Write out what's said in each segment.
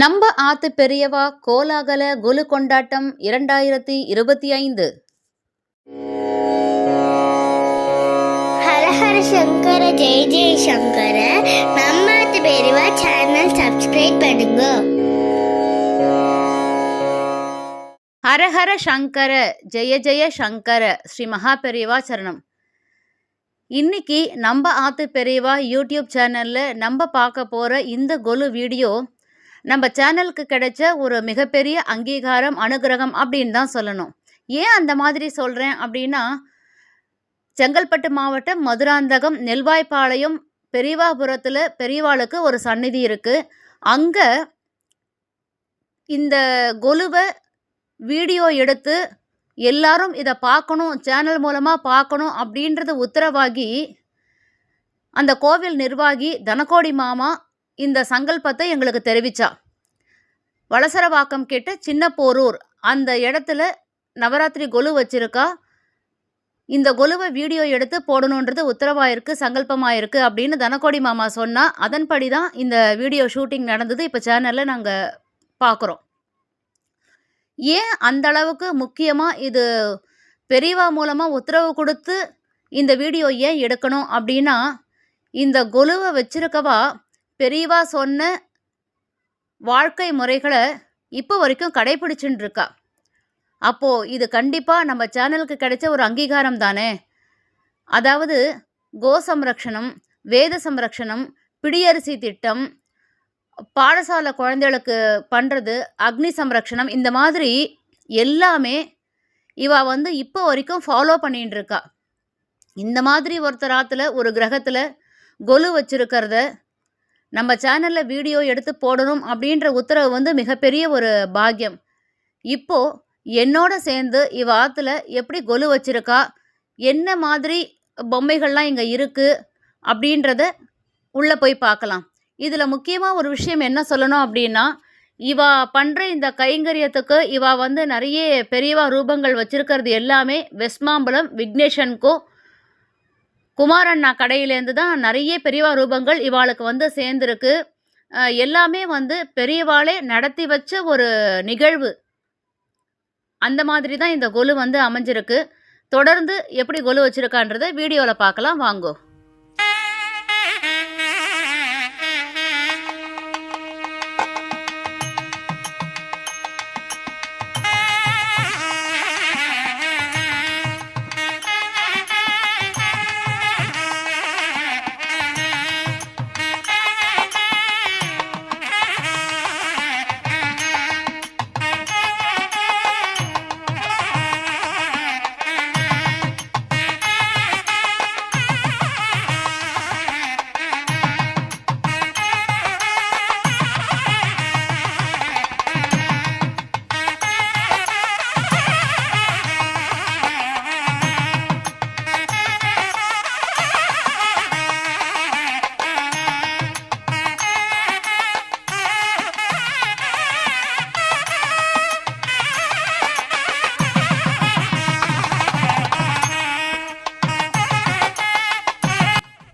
நம்ம ஆத்து பெரியவா கோலாகல கொலு கொண்டாட்டம் 2025. ஹர ஹர சங்கர ஜெய ஜெய சங்கர. நம்ம ஆத்து பெரியவா சேனல் சப்ஸ்கிரைப் பண்ணுங்க. ஹர ஹர சங்கர ஜெய ஜெய சங்கர ஸ்ரீ மகா பெரியவா சரணம். இன்னைக்கு நம்ம ஆத்து பெரியவா யூடியூப் சேனல்ல நம்ம பார்க்க போற இந்த கொலு வீடியோ நம்ம சேனலுக்கு கிடைச்ச ஒரு மிகப்பெரிய அங்கீகாரம், அனுகிரகம் அப்படின்னு தான் சொல்லணும். ஏன் அந்த மாதிரி சொல்கிறேன் அப்படின்னா, செங்கல்பட்டு மாவட்டம் மதுராந்தகம் நெல்வாய்ப்பாளையம் பெரியவாபுரத்தில் பெரியவாளுக்கு ஒரு சந்நிதி இருக்குது. அங்கே இந்த கொலுவை வீடியோ எடுத்து எல்லாரும் இதை பார்க்கணும், சேனல் மூலமாக பார்க்கணும் அப்படின்றது உத்தரவாகி அந்த கோவில் நிர்வாகி தனகோடி மாமா இந்த சங்கல்பத்தை எங்களுக்கு தெரிவித்தா. வளசரவாக்கம் கிட்ட சின்ன போரூர் அந்த இடத்துல நவராத்திரி கொலு வச்சிருக்கா. இந்த கொலுவை வீடியோ எடுத்து போடணுன்றது உத்தரவாயிருக்கு, சங்கல்பமாயிருக்கு அப்படின்னு தனகோடி மாமா சொன்னால் அதன்படி தான் இந்த வீடியோ ஷூட்டிங் நடந்தது. இப்போ சேனலில் நாங்கள் பார்க்குறோம். ஏன் அந்த அளவுக்கு முக்கியமாக இது பெரியவா மூலமாக உத்தரவு கொடுத்து இந்த வீடியோ ஏன் எடுக்கணும் அப்படின்னா, இந்த கொலுவை வச்சிருக்கவா பெரியவா சொன்ன வாழ்க்கை முறைகளை இப்போ வரைக்கும் கடைபிடிச்சுட்டு இருக்கா. அப்போது இது கண்டிப்பாக நம்ம சேனலுக்கு கிடைச்ச ஒரு அங்கீகாரம் தானே. அதாவது கோ சம்ரக்ஷணம், வேத சம்ரக்ஷணம், பிடியரிசி திட்டம், பாடசாலை குழந்தைகளுக்கு பண்ணுறது, அக்னி சம்ரக்ஷணம், இந்த மாதிரி எல்லாமே இவ இப்போ வரைக்கும் ஃபாலோ பண்ணிட்டு இருக்கா. இந்த மாதிரி ஒருத்தராத்தில் ஒரு கிரகத்தில் கொலு வச்சிருக்கிறத நம்ம சேனலில் வீடியோ எடுத்து போடணும் அப்படின்ற உத்தரவு மிகப்பெரிய ஒரு பாக்கியம். இப்போது என்னோட சேர்ந்து இவ ஆற்றுல எப்படி கொலு வச்சிருக்கா, என்ன மாதிரி பொம்மைகள்லாம் இங்கே இருக்குது அப்படின்றத உள்ளே போய் பார்க்கலாம். இதில் முக்கியமாக ஒரு விஷயம் என்ன சொல்லணும் அப்படின்னா, இவ பண்ணுற இந்த கைங்கரியத்துக்கு இவ நிறைய பெரியவா ரூபங்கள் வச்சிருக்கிறது எல்லாமே வெஸ்மாம்பலம் விக்னேஷன்கோ குமாரண்ணா கடையிலேருந்து தான் நிறைய பெரியவா ரூபங்கள் இவாளுக்கு சேர்ந்துருக்கு. எல்லாமே பெரியவாளே நடத்தி வச்ச ஒரு நிகழ்வு. அந்த மாதிரி தான் இந்த கொலு அமைஞ்சிருக்கு. தொடர்ந்து எப்படி கொலு வச்சிருக்கான்றதை வீடியோவில் பார்க்கலாம் வாங்கோ.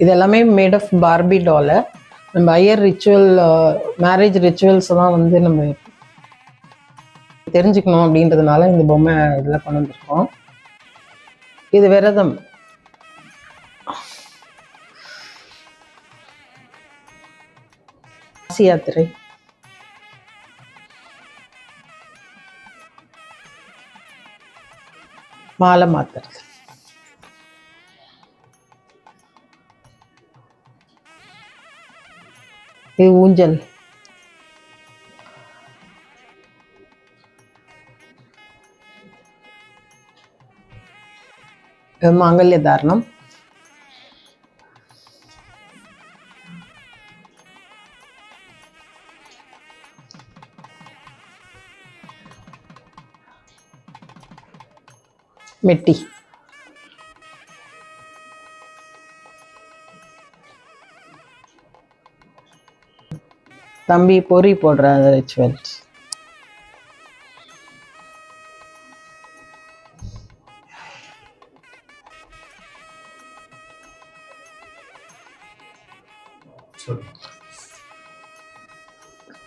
இது எல்லாமே மேட் ஆஃப் பார்பி டால். நம்ம ஐயர் ரிச்சுவல், மேரேஜ் ரிச்சுவல்ஸ் தான் நம்ம தெரிஞ்சுக்கணும் அப்படின்றதுனால இந்த பொம்மை இதில் கொண்டு வந்திருக்கோம். இது விரதம். யாத்திரை, மாலை மாத்துறது, இது ஊஞ்சல், மாங்கல்ய தாரணம், மெட்டி, தம்பி பொறி போடுற ரிச்சுவல்ஸ்,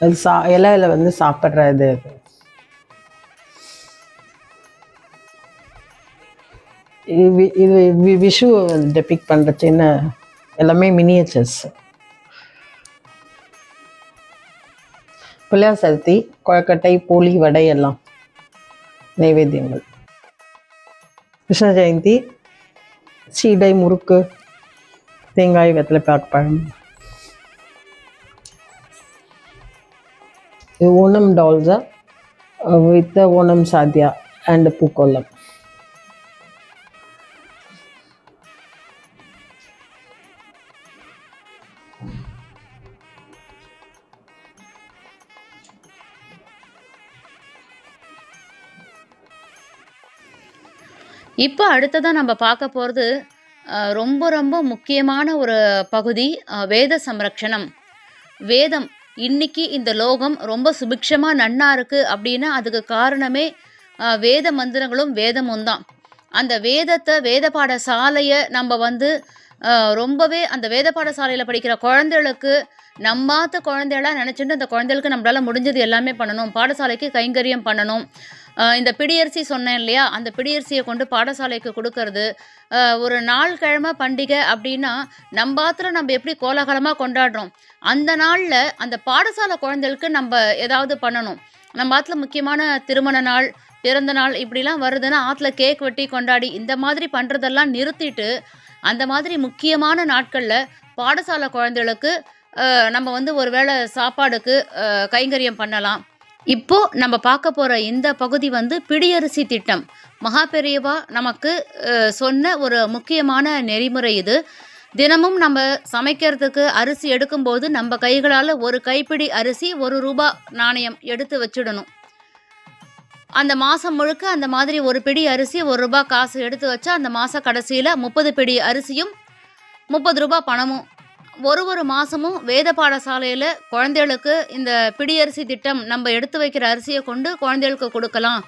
அது இலையில வந்து சாப்பிட்ற இது விஷு டெபிக் பண்ணுற சின்ன எல்லாமே மினியேச்சர்ஸ். பிள்ளையார் சதுர்த்தி கொழக்கட்டை, போலி, வடை எல்லாம் நைவேத்தியங்கள். கிருஷ்ண ஜெயந்தி சீடை, முறுக்கு, தேங்காய், வெத்தலை பாக்கு, பழம். ஓணம் டால்ஸா வித் ஓணம் சாத்யா அண்ட் பூக்கோலம். இப்போ அடுத்ததாக நம்ம பார்க்க போகிறது ரொம்ப ரொம்ப முக்கியமான ஒரு பகுதி, வேத சம்ரக்ஷணம். வேதம் இன்னைக்கு இந்த லோகம் ரொம்ப சுபிக்ஷமாக நன்னா இருக்குது அப்படின்னா அதுக்கு காரணமே வேத மந்திரங்களும் வேதமும் தான். அந்த வேதத்தை, வேத பாடசாலையை நம்ம வந்து ரொம்பவே அந்த வேத பாடசாலையில் படிக்கிற குழந்தைகளுக்கு நம்மாத்த குழந்தைகளாக நினச்சிட்டு அந்த குழந்தைகளுக்கு நம்மளால் முடிஞ்சது எல்லாமே பண்ணணும். பாடசாலைக்கு கைங்கரியம் பண்ணணும். இந்த பிடியரிசி சொன்னேன் இல்லையா, அந்த பிடியரிசியை கொண்டு பாடசாலைக்கு கொடுக்கறது. ஒரு நாள் கிழமை பண்டிகை அப்படின்னா நம்பாத்தில் நம்ம எப்படி கோலாகலமாக கொண்டாடுறோம், அந்த நாளில் அந்த பாடசாலை குழந்தைகளுக்கு நம்ம ஏதாவது பண்ணணும். நம்ம ஆற்றுல முக்கியமான திருமண நாள், பிறந்த நாள் இப்படிலாம் வருதுன்னா ஆற்றுல கேக் வெட்டி கொண்டாடி இந்த மாதிரி பண்ணுறதெல்லாம் நிறுத்திட்டு அந்த மாதிரி முக்கியமான நாட்களில் பாடசாலை குழந்தைகளுக்கு நம்ம வந்து ஒரு வேளை சாப்பாடுக்கு கைங்கரியம் பண்ணலாம். இப்போது நம்ம பார்க்க போகிற இந்த பகுதி வந்து பிடியரிசி திட்டம். மகாபெரியவா நமக்கு சொன்ன ஒரு முக்கியமான நெறிமுறை இது. தினமும் நம்ம சமைக்கிறதுக்கு அரிசி எடுக்கும்போது நம்ம கைகளால் ஒரு கைப்பிடி அரிசி 1 ரூபாய் நாணயம் எடுத்து வச்சிடணும். அந்த மாதம் முழுக்க அந்த மாதிரி ஒரு பிடி அரிசி 1 ரூபாய் காசு எடுத்து வச்சா அந்த மாத கடைசியில் 30 பிடி அரிசியும் 30 ரூபாய் பணமும் ஒரு மாதமும் வேத பாடசாலையில் குழந்தைகளுக்கு இந்த பிடியரிசி திட்டம் நம்ம எடுத்து வைக்கிற அரிசியை கொண்டு குழந்தைகளுக்கு கொடுக்கலாம்.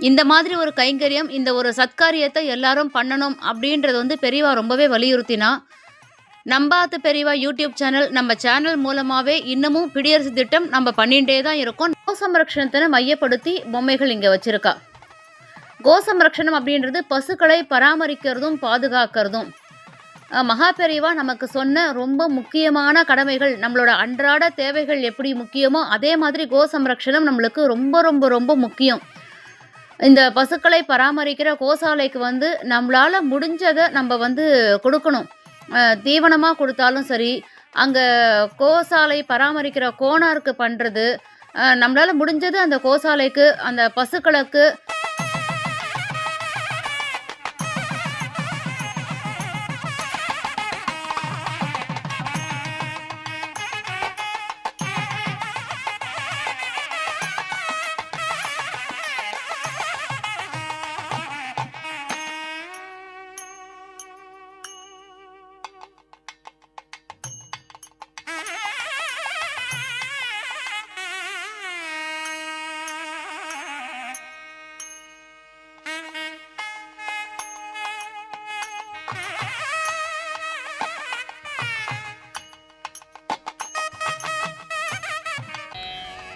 இந்த மாதிரி ஒரு கைங்கரியம், இந்த ஒரு சத்காரியத்தை எல்லாரும் பண்ணணும் அப்படின்றது வந்து பெரியவா ரொம்பவே வலியுறுத்தினா. நம்பாத்து பெரியவா யூடியூப் சேனல், நம்ம சேனல் மூலமாகவே இன்னமும் பிடியரிசி திட்டம் நம்ம பண்ணிகிட்டே தான் இருக்கோம். கோசம்ரக்ஷணத்தை மையப்படுத்தி பொம்மைகள் இங்கே வச்சுருக்கா. கோசம்ரக்ஷணம் அப்படின்றது பசுக்களை பராமரிக்கிறதும் பாதுகாக்கிறதும். மகாபெரிவா நமக்கு சொன்ன ரொம்ப முக்கியமான கடமைகள், நம்மளோட அன்றாட தேவைகள் எப்படி முக்கியமோ அதே மாதிரி கோசம்ரக்ஷணம் நம்மளுக்கு ரொம்ப ரொம்ப ரொம்ப முக்கியம். இந்த பசுக்களை பராமரிக்கிற கோசாலைக்கு வந்து நம்மளால் முடிஞ்சதை நம்ம வந்து கொடுக்கணும். தீவனமாக கொடுத்தாலும் சரி, அங்கே கோசாலை பராமரிக்கிற கோனாருக்கு பண்ணுறது, நம்மளால் முடிஞ்சது அந்த கோசாலைக்கு அந்த பசுக்களுக்கு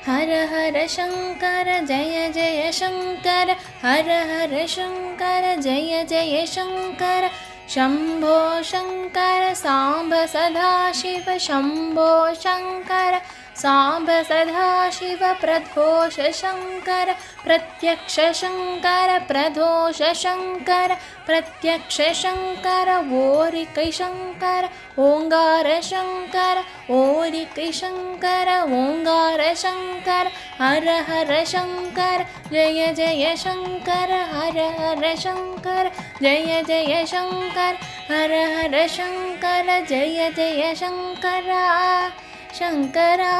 हर हर शंकर जय जय शंकर, हर हर शंकर जय जय शंकर. शंभो शंकर सांब सदा शिव, शंभो शंकर सांब सदा शिव. प्रदोष शंकर प्रत्यक्ष शंकर, प्रदोष शंकर प्रत्यक्ष शंकर. ओरिकै शंकर ओंकार शंकर, ओरिकै शंकर ओंकार शंकर. हर हर शंकर जय जय शंकर, हर हर शंकर जय जय शंकर. हर हर शंकर जय जय शंकर शंकरा.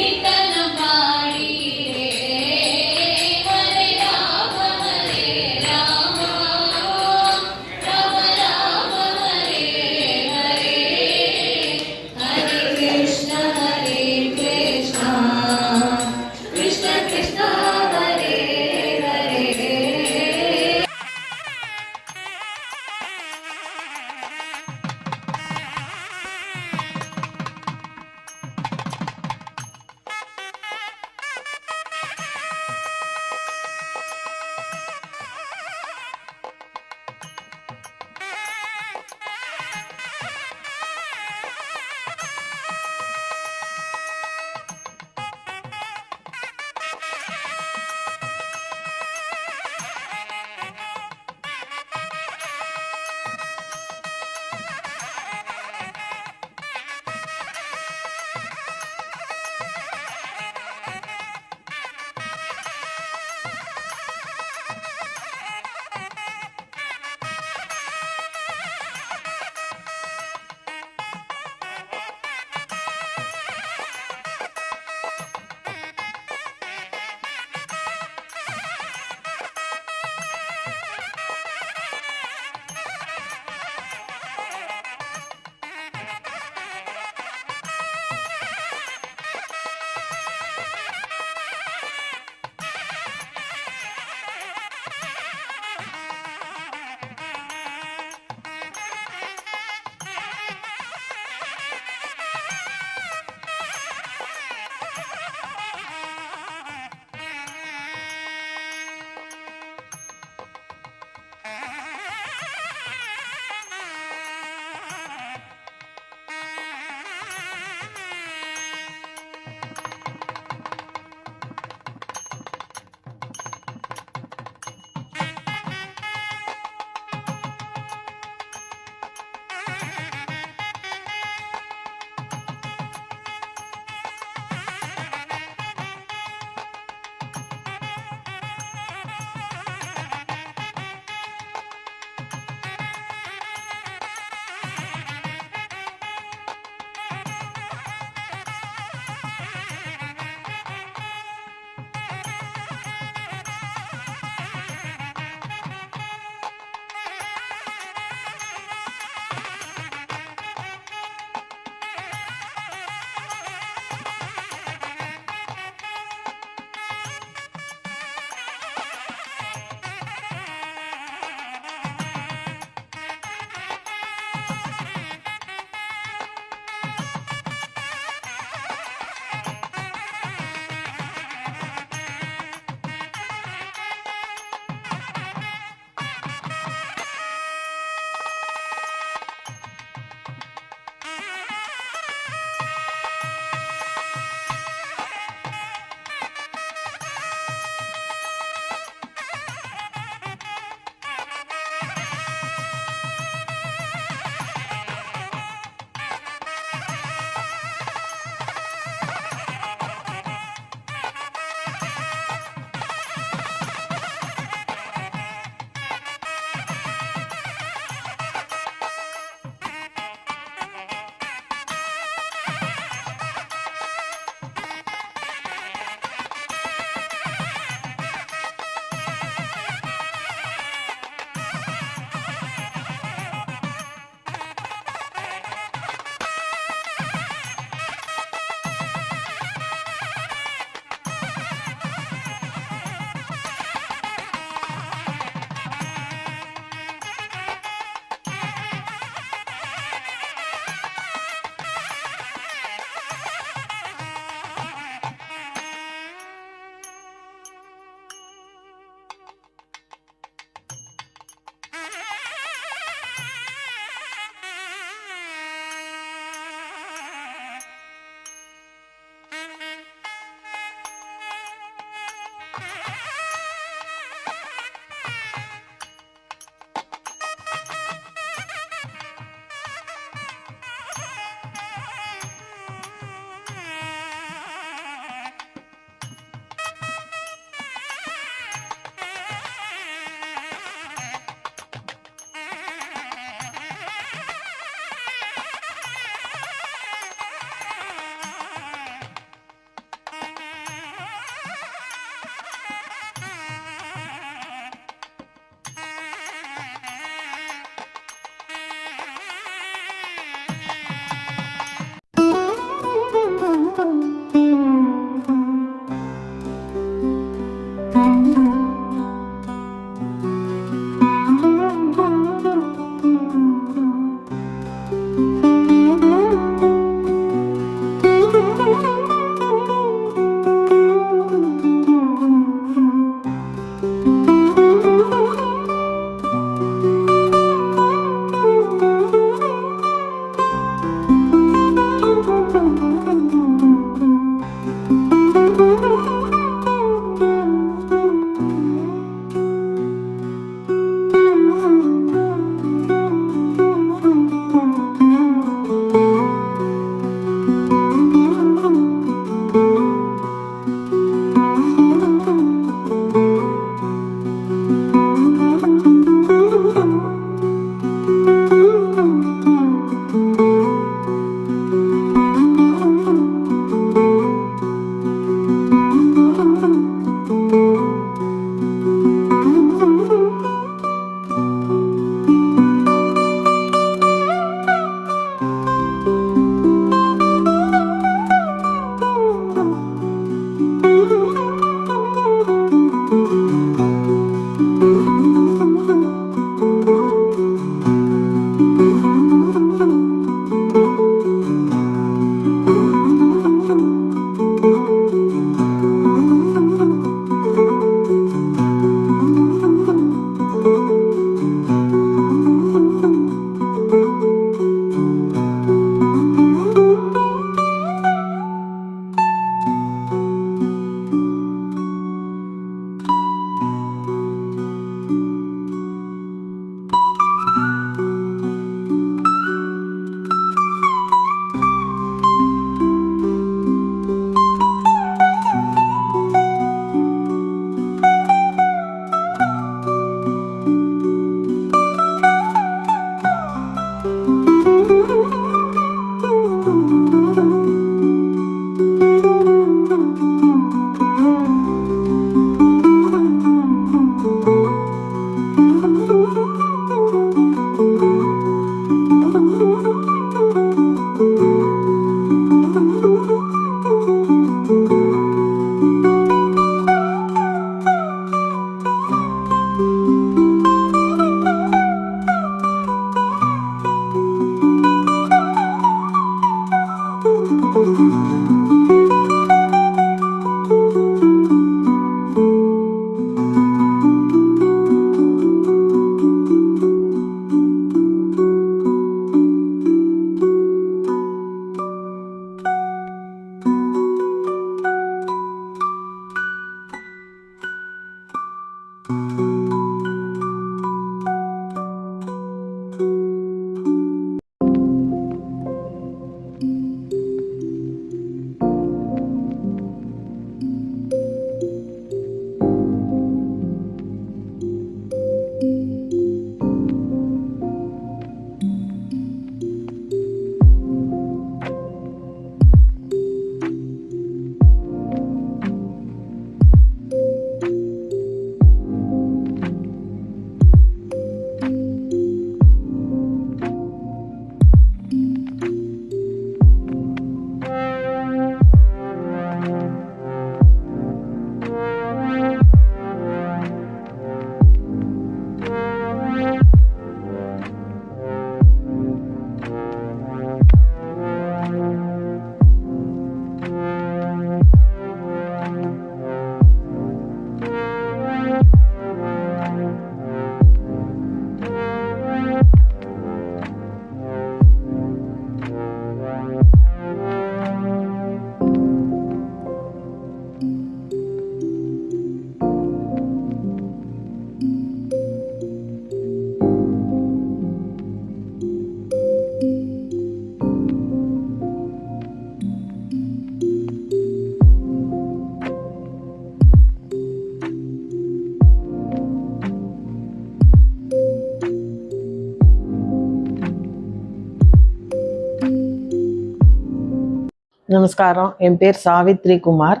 நமஸ்காரம். என் பேர் சாவித்ரி குமார்.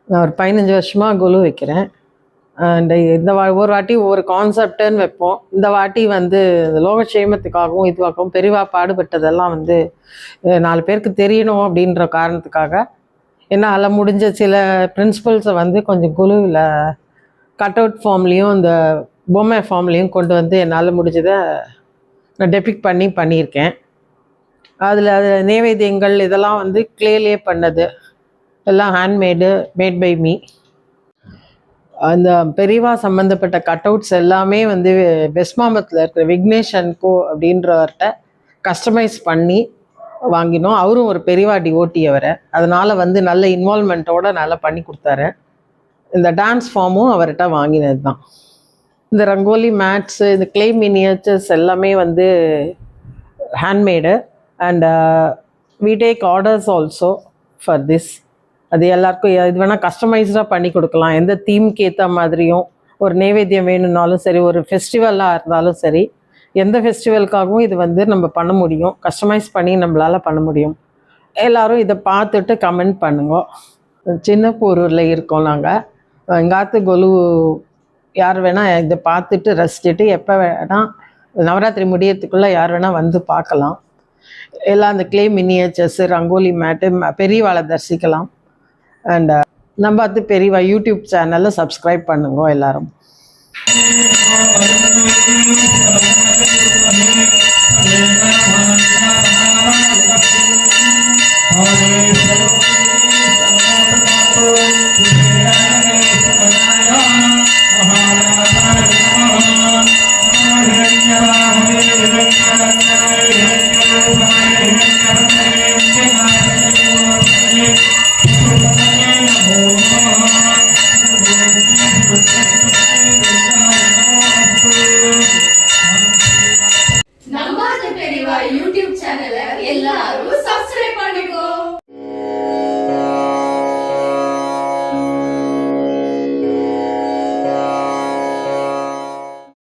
நான் ஒரு 15 வருஷமாக கொலு வைக்கிறேன். அண்ட் ஒரு வாட்டி ஒவ்வொரு கான்செப்டுன்னு வைப்போம். இந்த வாட்டி வந்து லோகக்ஷேமத்துக்காகவும் இதுவாகவும் பெரிவா பாடுபட்டதெல்லாம் வந்து 4 பேருக்கு தெரியணும் அப்படின்ற காரணத்துக்காக என்னால் முடிஞ்ச சில பிரின்சிபல்ஸை வந்து கொஞ்சம் குழுவில் கட் அவுட் ஃபார்ம்லேயும் இந்த பொம்மை ஃபார்ம்லேயும் கொண்டு வந்து என்னால் முடிஞ்சதை நான் டெபிக் பண்ணியிருக்கேன். அதில் நைவேத்தியங்கள் இதெல்லாம் வந்து கிளேலே பண்ணது, எல்லாம் ஹேண்ட்மேடு, மேட் பை மீ. அந்த பெரிவா சம்மந்தப்பட்ட கட் அவுட்ஸ் எல்லாமே வந்து வெஸ்மாம்பத்தில் இருக்கிற விக்னேஷ் அண்ட் கோ அப்படின்றவர்கிட்ட கஸ்டமைஸ் பண்ணி வாங்கினோம். அவரும் ஒரு பெரிவா டிவோட்டி அவரை, அதனால் வந்து நல்ல இன்வால்மெண்ட்டோடு நல்லா பண்ணி கொடுத்தாரு. இந்த டான்ஸ் ஃபார்மும் அவர்கிட்ட வாங்கினது தான். இந்த ரங்கோலி மேட்ஸு, இந்த கிளே மினியேச்சர்ஸ் எல்லாமே வந்து handmade. And we take orders also for this. அது எல்லாருக்கும் இது வேணால் கஸ்டமைஸ்டாக பண்ணி கொடுக்கலாம். எந்த தீம்க்கு ஏற்ற மாதிரியும், ஒரு நைவேத்தியம் வேணும்னாலும் சரி, ஒரு ஃபெஸ்டிவலாக இருந்தாலும் சரி, எந்த ஃபெஸ்டிவலுக்காகவும் இது வந்து நம்ம பண்ண முடியும், கஸ்டமைஸ் பண்ணி நம்மளால் பண்ண முடியும். எல்லோரும் இதை பார்த்துட்டு கமெண்ட் பண்ணுங்க. சின்னப்பூரூரில் இருக்கோம் நாங்கள். எங்காத்து கொலு யார் வேணால் இதை பார்த்துட்டு ரசிச்சுட்டு எப்போ வேணால் நவராத்திரி முடியறதுக்குள்ளே யார் வேணால் வந்து பார்க்கலாம். எல்லாம் அந்த கிளே மினியேச்சர்ஸு, ரங்கோலி மேட்டு பெரியவாளை தரிசிக்கலாம். அண்ட் நம்ம அது பெரியவா யூடியூப் சேனலில் சப்ஸ்கிரைப் பண்ணுங்க எல்லாரும்.